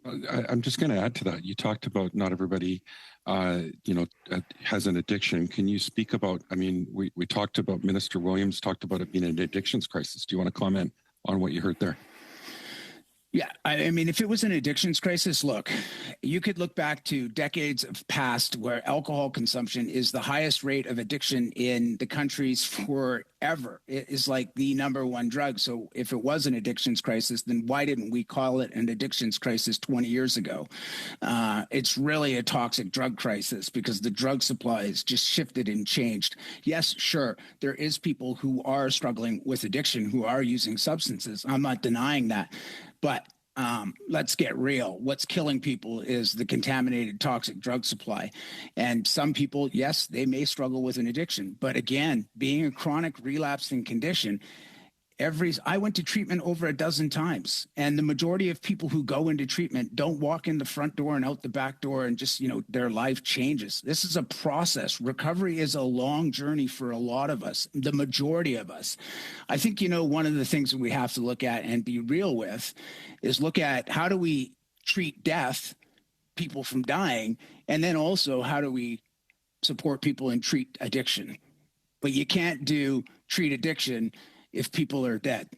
I'm just going to add to that. You talked about not everybody, has an addiction. Can you speak about, I mean, we talked about Minister Williams talked about it being an addictions crisis. Do you want to comment on what you heard there? Yeah, I mean, if it was an addictions crisis, look, you could look back to decades of past where alcohol consumption is the highest rate of addiction in the countries forever. It is like the number one drug. So if it was an addictions crisis, then why didn't we call it an addictions crisis 20 years ago? It's really a toxic drug crisis because the drug supply has just shifted and changed. Yes, sure, there is people who are struggling with addiction, who are using substances. I'm not denying that. But let's get real. What's killing people is the contaminated toxic drug supply. And some people, yes, they may struggle with an addiction. But again, being a chronic relapsing condition, I went to treatment over a dozen times. And the majority of people who go into treatment don't walk in the front door and out the back door and just, their life changes. This is a process. Recovery is a long journey for a lot of us, the majority of us. I think, one of the things that we have to look at and be real with is look at how do we treat death, people from dying, and then also how do we support people and treat addiction. But you can't treat addiction if people are dead.